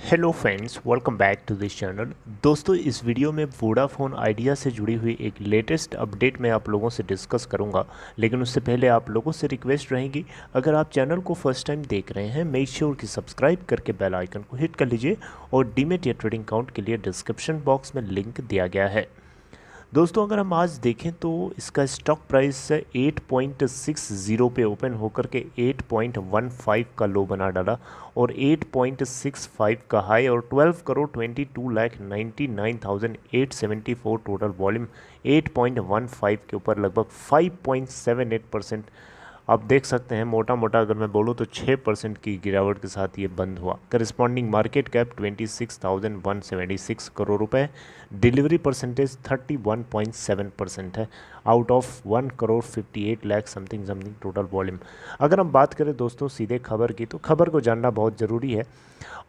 Hello friends, welcome back to this channel. दोस्तों, इस video में वोडाफोन आइडिया से जुड़ी हुई एक लेटेस्ट अपडेट मैं आप लोगों से डिस्कस करूंगा। लेकिन उससे पहले आप लोगों से रिक्वेस्ट रहेगी, अगर आप चैनल को फर्स्ट टाइम देख रहे हैं, मेक श्योर कि सब्सक्राइब करके बेल आइकन को हिट कर लीजिए और डीमेट या ट्रेडिंग अकाउंट के लिए डिस्क्रिप्शन बॉक्स में लिंक दिया गया है। दोस्तों, अगर हम आज देखें तो इसका स्टॉक प्राइस 8.60 पे ओपन होकर के 8.15 का लो बना डाला और 8.65 का हाई और 12 करोड़ 22,99,874 टोटल वॉल्यूम 8.15 के ऊपर लगभग 5.78%। आप देख सकते हैं, मोटा मोटा अगर मैं बोलूँ तो 6% की गिरावट के साथ ये बंद हुआ। करस्पॉन्डिंग मार्केट कैप 26,176 करोड़ रुपए, डिलीवरी परसेंटेज 31.7% है out of 1 crore 58 lakh something total volume. अगर हम बात करें दोस्तों सीधे खबर की, तो खबर को जानना बहुत ज़रूरी है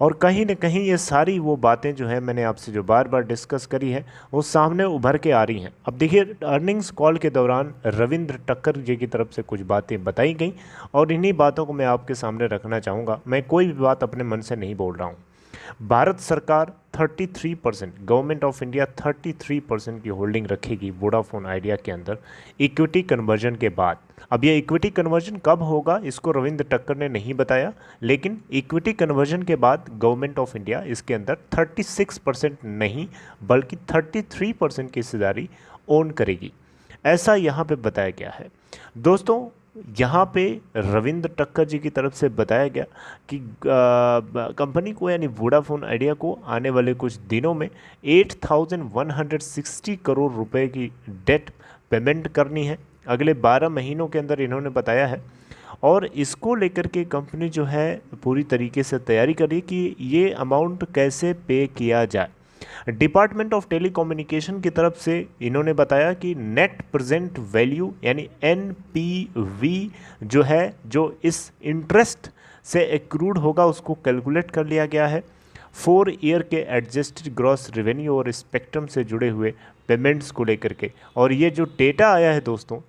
और कहीं ना कहीं ये सारी वो बातें जो है मैंने आपसे जो बार बार डिस्कस करी है वो सामने उभर के आ रही हैं। अब देखिए, अर्निंग्स कॉल के दौरान रविंद्र टक्कर जी की तरफ से कुछ बातें बताई गई और इन्हीं बातों को मैं आपके सामने रखना चाहूँगा। मैं कोई भी बात अपने मन से नहीं बोल रहा हूँ। भारत सरकार 33%, गवर्नमेंट ऑफ इंडिया 33% की होल्डिंग रखेगी वोडाफोन आइडिया के अंदर इक्विटी कन्वर्जन के बाद। अब ये इक्विटी कन्वर्जन कब होगा इसको रविंद्र टक्कर ने नहीं बताया, लेकिन इक्विटी कन्वर्जन के बाद गवर्नमेंट ऑफ इंडिया इसके अंदर 36% नहीं बल्कि 33% की हिस्सेदारी ओन करेगी, ऐसा यहाँ पे बताया गया है। दोस्तों, यहाँ पे रविंद्र टक्कर जी की तरफ से बताया गया कि कंपनी को यानी वोडाफोन आइडिया को आने वाले कुछ दिनों में 8,160 करोड़ रुपए की डेट पेमेंट करनी है अगले 12 महीनों के अंदर, इन्होंने बताया है। और इसको लेकर के कंपनी जो है पूरी तरीके से तैयारी कर रही है कि ये अमाउंट कैसे पे किया जाए। डिपार्टमेंट ऑफ टेलीकम्युनिकेशन की तरफ से इन्होंने बताया कि नेट प्रेजेंट वैल्यू यानी एनपीवी जो है, जो इस इंटरेस्ट से एक्रूड होगा उसको कैलकुलेट कर लिया गया है 4 ईयर के एडजस्टेड ग्रॉस रेवेन्यू और स्पेक्ट्रम से जुड़े हुए पेमेंट्स को लेकर के। और ये जो डेटा आया है दोस्तों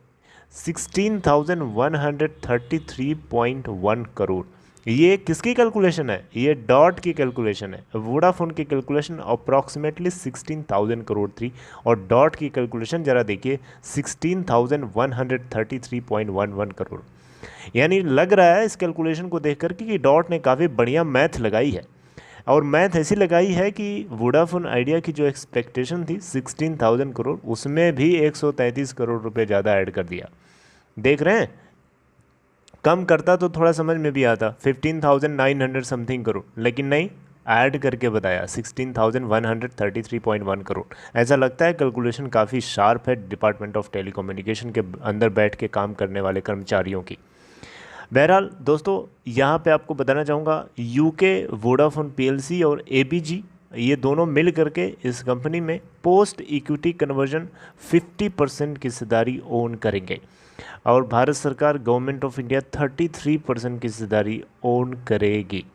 16,133.1 करोड़, ये किसकी कैलकुलेशन है? ये डॉट की कैलकुलेशन है। वोडाफोन की कैलकुलेशन अप्रॉक्सीमेटली 16,000 करोड़ थी और डॉट की कैलकुलेशन जरा देखिए 16,133.11 करोड़। यानी लग रहा है इस कैलकुलेशन को देख कर कि डॉट ने काफ़ी बढ़िया मैथ लगाई है और मैथ ऐसी लगाई है कि वोडाफोन आइडिया की जो एक्सपेक्टेशन थी 16,000 करोड़, उसमें भी 133 करोड़ रुपए ज़्यादा ऐड कर दिया। देख रहे हैं, कम करता तो थोड़ा समझ में भी आता 15,900 समथिंग करोड़, लेकिन नहीं, ऐड करके बताया 16,133.1 करोड़। ऐसा लगता है कैलकुलेशन काफ़ी शार्प है डिपार्टमेंट ऑफ टेलीकम्युनिकेशन के अंदर बैठ के काम करने वाले कर्मचारियों की। बहरहाल दोस्तों, यहाँ पे आपको बताना चाहूँगा यूके वोडाफोन पीएलसी और एबीजी ये दोनों मिल करके इस कंपनी में पोस्ट इक्विटी कन्वर्जन 50% की हिस्सेदारी ओन करेंगे और भारत सरकार गवर्नमेंट ऑफ इंडिया 33% की हिस्सेदारी ओन करेगी।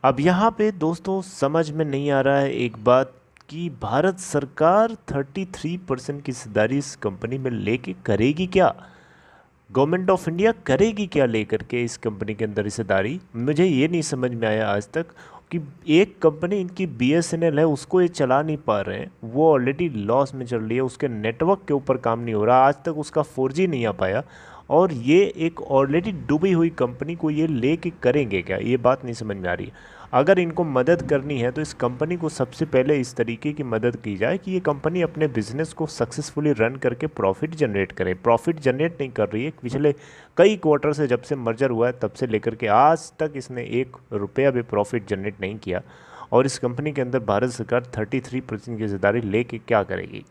अब यहाँ पे दोस्तों समझ में नहीं आ रहा है एक बात कि भारत सरकार 33% की हिस्सेदारी इस कंपनी में लेके करेगी क्या? गवर्नमेंट ऑफ इंडिया करेगी क्या लेकर के इस कंपनी के अंदर हिस्सेदारी? मुझे ये नहीं समझ में आया आज तक कि एक कंपनी इनकी बीएसएनएल है, उसको ये चला नहीं पा रहे हैं, वो ऑलरेडी लॉस में चल रही है, उसके नेटवर्क के ऊपर काम नहीं हो रहा, आज तक उसका 4G नहीं आ पाया और ये एक ऑलरेडी डूबी हुई कंपनी को ये लेके करेंगे क्या? ये बात नहीं समझ में आ रही है। अगर इनको मदद करनी है तो इस कंपनी को सबसे पहले इस तरीके की मदद की जाए कि ये कंपनी अपने बिजनेस को सक्सेसफुली रन करके प्रॉफिट जनरेट करे। प्रॉफिट जनरेट नहीं कर रही है। पिछले कई क्वार्टर से, जब से मर्जर हुआ है तब से लेकर के आज तक इसने 1 रुपया भी प्रॉफिट जनरेट नहीं किया और इस कंपनी के अंदर भारत सरकार 33% की हिस्सेदारी लेके क्या करेगी?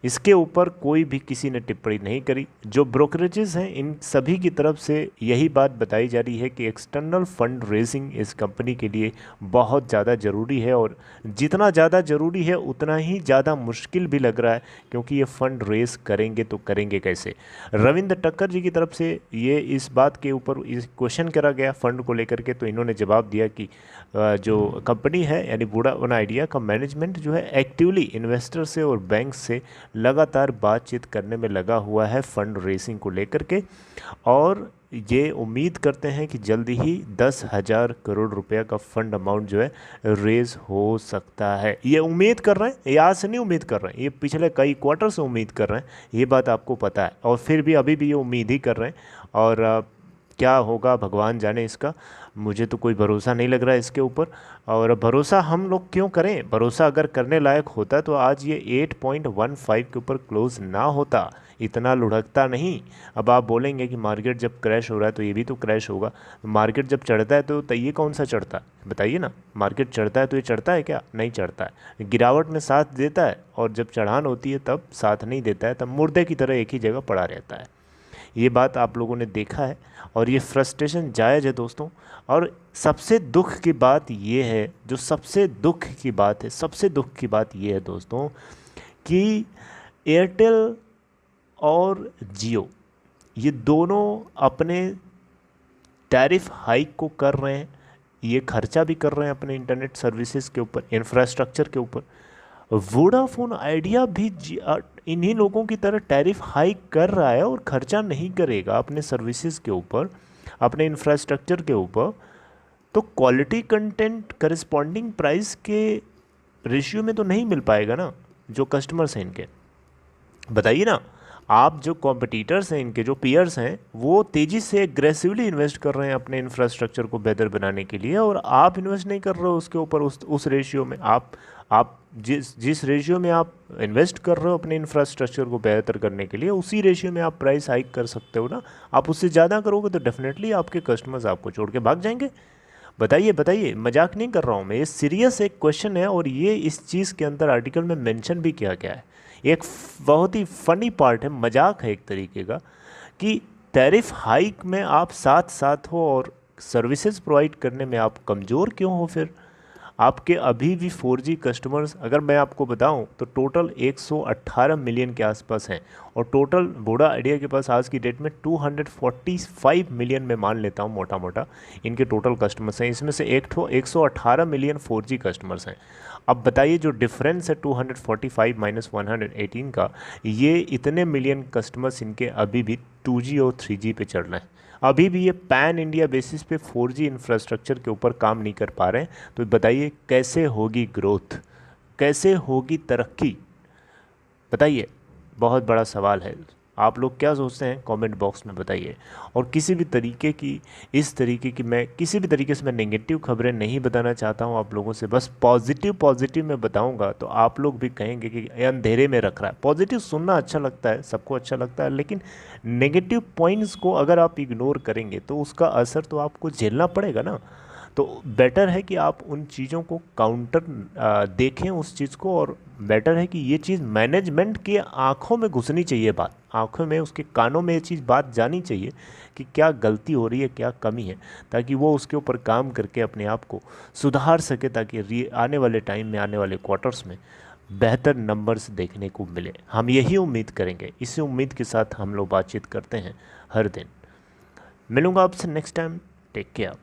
इसके ऊपर कोई भी किसी ने टिप्पणी नहीं करी। जो ब्रोकरेजेस हैं इन सभी की तरफ से यही बात बताई जा रही है कि एक्सटर्नल फंड रेजिंग इस कंपनी के लिए बहुत ज़्यादा ज़रूरी है और जितना ज़्यादा ज़रूरी है उतना ही ज़्यादा मुश्किल भी लग रहा है, क्योंकि ये फ़ंड रेज करेंगे तो करेंगे कैसे? रविंद्र टक्कर जी की तरफ से ये इस बात के ऊपर इस क्वेश्चन करा गया फंड को लेकर के, तो इन्होंने जवाब दिया कि जो कंपनी है यानी वोडाफोन आइडिया का मैनेजमेंट जो है एक्टिवली इन्वेस्टर से और बैंक से लगातार बातचीत करने में लगा हुआ है फंड रेसिंग को लेकर के और ये उम्मीद करते हैं कि जल्दी ही 10,000 करोड़ रुपया का फंड अमाउंट जो है रेज हो सकता है। ये उम्मीद कर रहे हैं, ये आज से नहीं उम्मीद कर रहे हैं, ये पिछले कई क्वार्टर से उम्मीद कर रहे हैं, ये बात आपको पता है। और फिर भी अभी भी ये उम्मीद ही कर रहे हैं। और क्या होगा भगवान जाने इसका, मुझे तो कोई भरोसा नहीं लग रहा है इसके ऊपर। और भरोसा हम लोग क्यों करें, भरोसा अगर करने लायक होता तो आज ये 8.15 के ऊपर क्लोज ना होता, इतना लुढ़कता नहीं। अब आप बोलेंगे कि मार्केट जब क्रैश हो रहा है तो ये भी तो क्रैश होगा। मार्केट जब चढ़ता है तो ये कौन सा चढ़ता है बताइए ना। मार्केट चढ़ता है तो ये चढ़ता है क्या, नहीं चढ़ता है। गिरावट में साथ देता है और जब चढ़ान होती है तब साथ नहीं देता है, तब मुर्दे की तरह एक ही जगह पड़ा रहता है। ये बात आप लोगों ने देखा है और ये फ्रस्ट्रेशन जायज़ है दोस्तों। और सबसे दुख की बात ये है, जो सबसे दुख की बात है, सबसे दुख की बात ये है दोस्तों कि एयरटेल और जियो ये दोनों अपने टैरिफ हाइक को कर रहे हैं, ये खर्चा भी कर रहे हैं अपने इंटरनेट सर्विसेज के ऊपर, इंफ्रास्ट्रक्चर के ऊपर। वोडाफोन आइडिया भी इन्हीं लोगों की तरह टैरिफ हाइक कर रहा है और खर्चा नहीं करेगा अपने सर्विसेज के ऊपर, अपने इंफ्रास्ट्रक्चर के ऊपर। तो क्वालिटी कंटेंट करस्पॉन्डिंग प्राइस के रेशियो में तो नहीं मिल पाएगा ना जो कस्टमर्स हैं इनके। बताइए ना, आप जो कॉम्पिटिटर्स हैं इनके, जो पीयर्स हैं, वो तेज़ी से एग्रेसिवली इन्वेस्ट कर रहे हैं अपने इंफ्रास्ट्रक्चर को बेहतर बनाने के लिए, और आप इन्वेस्ट नहीं कर रहे हो उसके ऊपर उस रेशियो में। आप जिस रेशियो में आप इन्वेस्ट कर रहे हो अपने इंफ्रास्ट्रक्चर को बेहतर करने के लिए, उसी रेशियो में आप प्राइस हाइक कर सकते हो ना। आप उससे ज़्यादा करोगे तो डेफिनेटली आपके कस्टमर्स आपको छोड़ के भाग जाएंगे। बताइए बताइए, मजाक नहीं कर रहा हूँ मैं, ये सीरियस एक क्वेश्चन है। और ये इस चीज़ के अंदर आर्टिकल में मेंशन भी किया गया है। एक बहुत ही फनी पार्ट है, मजाक है एक तरीके का, कि टैरिफ हाइक में आप साथ साथ हो और सर्विसेज प्रोवाइड करने में आप कमज़ोर क्यों हो। फिर आपके अभी भी 4G कस्टमर्स, अगर मैं आपको बताऊं तो टोटल 118 मिलियन के आसपास हैं, और टोटल वोडा आइडिया के पास आज की डेट में 245 मिलियन में मान लेता हूं मोटा मोटा इनके टोटल कस्टमर्स हैं। इसमें से 118 मिलियन 4G कस्टमर्स हैं। अब बताइए जो डिफरेंस है 245 माइनस 118 का, ये इतने मिलियन कस्टमर्स इनके अभी भी 2G और 3G पे चल रहे हैं। अभी भी ये पैन इंडिया बेसिस पे 4G इंफ्रास्ट्रक्चर के ऊपर काम नहीं कर पा रहे हैं। तो बताइए कैसे होगी ग्रोथ, कैसे होगी तरक्की, बताइए, बहुत बड़ा सवाल है। आप लोग क्या सोचते हैं कमेंट बॉक्स में बताइए। और किसी भी तरीके की, इस तरीके की, मैं किसी भी तरीके से मैं नेगेटिव खबरें नहीं बताना चाहता हूं आप लोगों से, बस पॉजिटिव मैं बताऊंगा तो आप लोग भी कहेंगे कि ये अंधेरे में रख रहा है। पॉजिटिव सुनना अच्छा लगता है, सबको अच्छा लगता है, लेकिन नेगेटिव पॉइंट्स को अगर आप इग्नोर करेंगे तो उसका असर तो आपको झेलना पड़ेगा ना। तो बेटर है कि आप उन चीज़ों को काउंटर देखें उस चीज़ को, और बेटर है कि ये चीज़ मैनेजमेंट की आंखों में घुसनी चाहिए, बात आंखों में, उसके कानों में ये चीज़ बात जानी चाहिए कि क्या गलती हो रही है, क्या कमी है, ताकि वो उसके ऊपर काम करके अपने आप को सुधार सके, ताकि आने वाले टाइम में, आने वाले क्वार्टर्स में बेहतर नंबर्स देखने को मिले। हम यही उम्मीद करेंगे, इसी उम्मीद के साथ हम लोग बातचीत करते हैं हर दिन। मिलूँगा आपसे नेक्स्ट टाइम, टेक केयर।